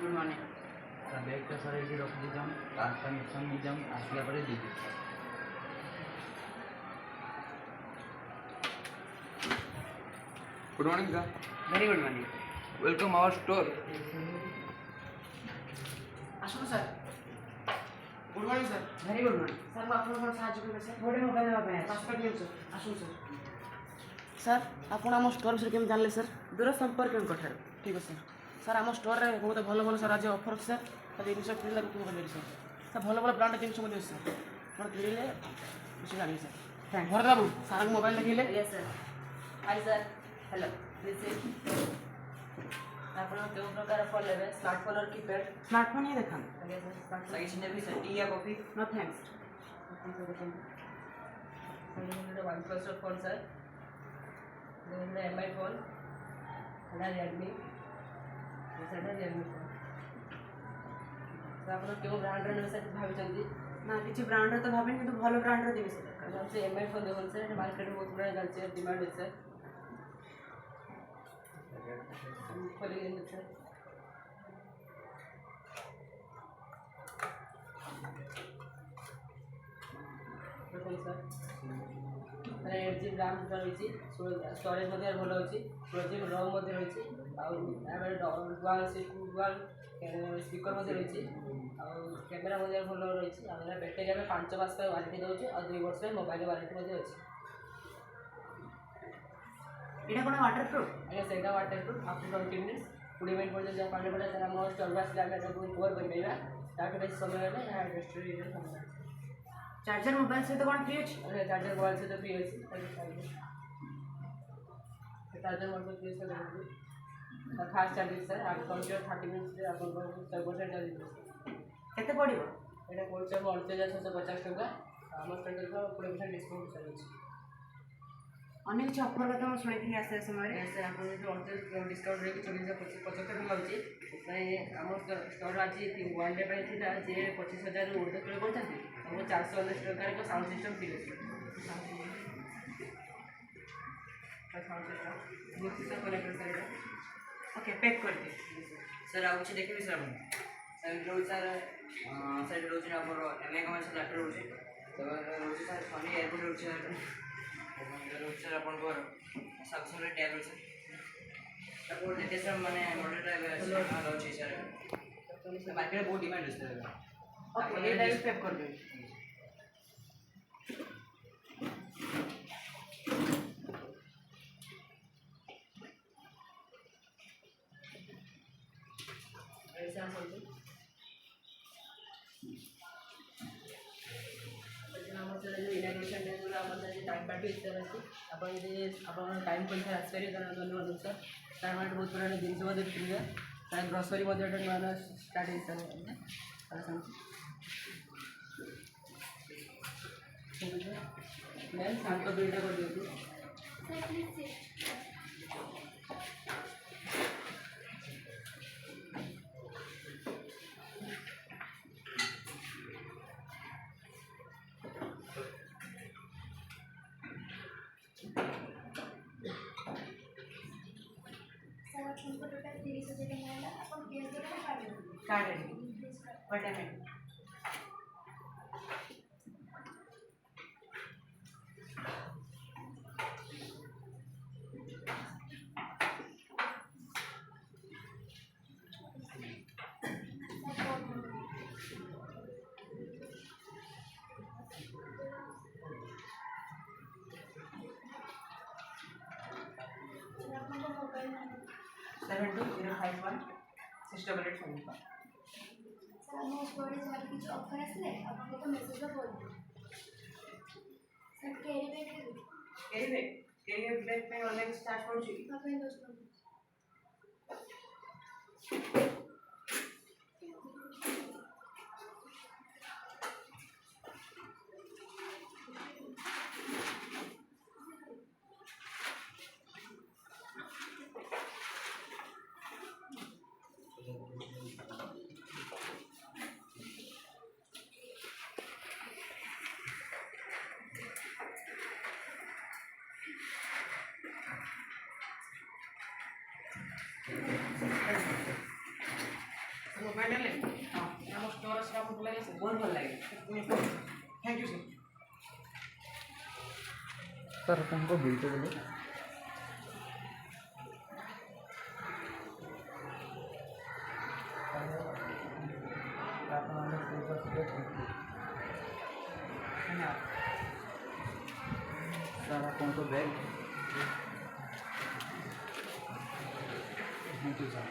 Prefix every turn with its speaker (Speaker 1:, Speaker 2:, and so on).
Speaker 1: Good morning.
Speaker 2: ব্যাগটা sir এটি রখে দিতাম, কার্ডটা মিশন নিতাম, আসলে পরে দিয়ে দিতাম।
Speaker 3: Good morning, sir.
Speaker 1: Very good morning.
Speaker 3: Welcome our store.
Speaker 1: আসুন sir. Good morning sir. Very good morning sir. ମୁଁ ଆପଣଙ୍କୁ କ'ଣ ସାହାଯ୍ୟ କରିବି ସାର୍? ଗୋଟେ ମୋବାଇଲ ନେବା ପାଇଁ ପାସପୋର୍ଟ ନିଅନ୍ତୁ ଆସନ୍ତୁ ସାର୍। ସାର୍ ଆପଣ ଆମ ଷ୍ଟୋର୍ ବିଷୟରେ କେମିତି ଜାଣିଲେ ସାର୍? ଦୂର ସମ୍ପର୍କୀୟଙ୍କ ଠାରୁ। ଠିକ୍ ଅଛି ସାର୍। ସାର୍ ଆମ ଷ୍ଟୋରରେ ବହୁତ ଭଲ ଭଲ ସାର୍ ଆଜି ଅଫର୍ ଅଛି ସାର୍। ତା ଜିନିଷ କିଣିଲେ ବୁକିଂ କରିପାରିବି ସାର୍। ସାର୍ ଭଲ ଭଲ ବ୍ରାଣ୍ଡ ଜିନିଷ ମଧ୍ୟ ଅଛି ସାର୍। ଆପଣ କିଣିଲେ କିଛି ଜାଣିବେ ସାର୍। ଥ୍ୟାଙ୍କ ଭରତ ବାବୁ ସାର୍ଙ୍କୁ ମୋବାଇଲ ଦେଖେଇଲେ।
Speaker 4: Yes, sir. Hi, sir. Hello. This is. ଆପଣ କେଉଁ ପ୍ରକାର ଫୋନ୍ ନେବେ? ସ୍ମାର୍ଟଫୋନ୍ और कीपैड?
Speaker 1: ସ୍ମାର୍ଟଫୋନ୍ ହିଁ ଦେଖାନ୍ତୁ।
Speaker 4: ଆଜ୍ଞା ସାର୍ ସ୍ମାର୍ଟଫୋନ୍ କିଛି ନେବି ସାର୍ ଟି या coffee?
Speaker 1: No thanks.
Speaker 4: OnePlus phone sir M I phone Realme Realme phone तो आप क्यों ब्रांड सर भाई
Speaker 1: ନା କିଛି ବ୍ରାଣ୍ଡର ତ ଭାବିନି କିନ୍ତୁ ଭଲ ବ୍ରାଣ୍ଡର ଦେବି ସାର୍।
Speaker 4: से एम आई फोन देखो सर मार्केट में बहुत बड़ा चलते डिमांड है सर खोलिए सर देखो सर 8 GB RAM रही स्टोरेज भल अच्छी 16 GB ROM रही डुआल स्पीकर रही कैमेरा भल रही बैटेरी आम 5 मास वारंटी दूसरी और 2 वर्ष मोबाइल वारंटी अच्छी
Speaker 1: ଏଇଟା କ'ଣ ୱାଟର ପ୍ରୁଫ୍?
Speaker 4: ଆଜ୍ଞା ସେଇଟା water proof after 20 minutes 20 minute ପର୍ଯ୍ୟନ୍ତ ଯାହା ପାଣି ପଡ଼ିଲା ତାର ଆମ ଷ୍ଟୋର୍କୁ ଆସିଲେ ଆମେ ତାକୁ କଭର୍ କରିପାରିବା ତାଠୁ ବେଶୀ ସମୟ ହେଲେ ଏହା ରେଷ୍ଟୋରେଣ୍ଟରେ ସମୟ
Speaker 1: ଚାର୍ଜର ମୋବାଇଲ ସହିତ କ'ଣ ଫ୍ରି ଅଛି?
Speaker 4: ଚାର୍ଜର ମୋବାଇଲ ସହିତ ଫ୍ରି ଅଛି ଚାର୍ଜର ମଧ୍ୟ ଫ୍ରି ଅଛି ଫାଷ୍ଟ ଚାର୍ଜିଂ ସାର୍ आप 30 ମିନିଟ୍ସରେ ଆପଣଙ୍କର 100% ଚାର୍ଜିଂ
Speaker 1: କେତେ ପଡ଼ିବ?
Speaker 4: ଏଇଟା ପଡ଼ୁଛି ଆମ 39,650 ଟଙ୍କା ଆମ ଷ୍ଟୋର୍ରେ 20% ଡିସକାଉଣ୍ଟ ଚାଲୁଛି
Speaker 1: ଅନ୍ୟ କିଛି ଅଫର୍ କଥା ମୁଁ ଶୁଣିଥିଲି ଆସିବା ସମୟରେ।
Speaker 4: ସାର୍ ଆପଣ ଡିସକାଉଣ୍ଟ ରହିକି 74,75 ଟଙ୍କା ହେଉଛି ଆମ ଷ୍ଟୋର୍ ଆଜି ୱାନ୍ ଡେ ପାଇଁ ଥିଲା ଯେ 25,000 ଉର୍ଦ୍ଧ୍ୱ କ୍ରୟ କରୁଛନ୍ତି ଆମକୁ 419 ଟଙ୍କାର ଏକ ସାଉଣ୍ଡ ସିଷ୍ଟମ୍ ଫ୍ରି ଅଛି sound system bluetooth connector sir ଏଇଟା
Speaker 1: ଓକେ ପ୍ୟାକ୍ କରିଦିଅ।
Speaker 2: ସାର୍ ଆଉ କିଛି ଦେଖିବି ସାର୍ ଆପଣ? ସାର୍ ରହୁଛି ସାର୍ ସାର୍ ରହୁଛି ଆମର MI କମର୍ସ ଲ୍ୟାପଟପ୍ ରହୁଛି ତାପରେ ରହୁଛି ସାର୍ ସନି ଏୟାରପୋର୍ଟ ରହୁଛି ସାର୍ ରହୁଛି ସାର୍ ଆପଣଙ୍କର ସାମସଙ୍ଗର ଟ୍ୟାବ୍ ରହୁଛି ତାକୁ ଲେଟେଷ୍ଟ ମାନେ ମଡ଼େଲଟା ଏବେ ରହୁଛି ସାର୍ ମାର୍କେଟରେ ବହୁତ ଡିମାଣ୍ଡ ଅଛି ସାର୍
Speaker 1: ଓକେ ଏଇଟା ବି ପ୍ୟାକ୍ କରିଦେବି।
Speaker 4: इनाग्रेशन डे टाइम पार्टी इच्छा अच्छी आप टाइम परीक्षा आसपारे धन्यवाद सर सर हमारे बहुत पुराने जिन किए सर ग्रोसरी नुआ नुआ स्टार्ट मैम शांत बिल्डा कर दिखाँ
Speaker 1: card ready but payment
Speaker 4: mobile
Speaker 1: 7205168875।
Speaker 5: Sir ଆମ ଷ୍ଟୋରରେ ଯାହାର କିଛି ଅଫର୍ ଆସିଲେ ଆପଣଙ୍କୁ ତ ମେସେଜ୍ କରିବୁ ସାର୍ କ୍ୟାରି ବ୍ୟାଗ୍ ଦେବେ
Speaker 1: କ୍ୟାରି ବ୍ୟାଗ୍ ପାଇଁ ଅନଲାଇନ୍ ଚାର୍ଜ ପଡ଼ୁଛି କି?
Speaker 5: ମୋ ପାଇଁ 10 ଟଙ୍କା
Speaker 1: ମୋବାଇଲ ନେଲେ ହଁ ଆମ ଷ୍ଟୋର ସେଟା ଆପଣଙ୍କୁ ଭଲ ଲାଗେ ସାର୍
Speaker 2: ବହୁତ ଭଲ ଲାଗେ।
Speaker 1: ଥ୍ୟାଙ୍କ ୟୁ ସାର୍
Speaker 3: ସାର୍ ଆପଣଙ୍କ ବିଲ୍ଟା ଦେଲେ ସାର୍ ଆପଣଙ୍କ ବ୍ୟାଗ୍ ଥ୍ୟାଙ୍କ ୟୁ ସାର୍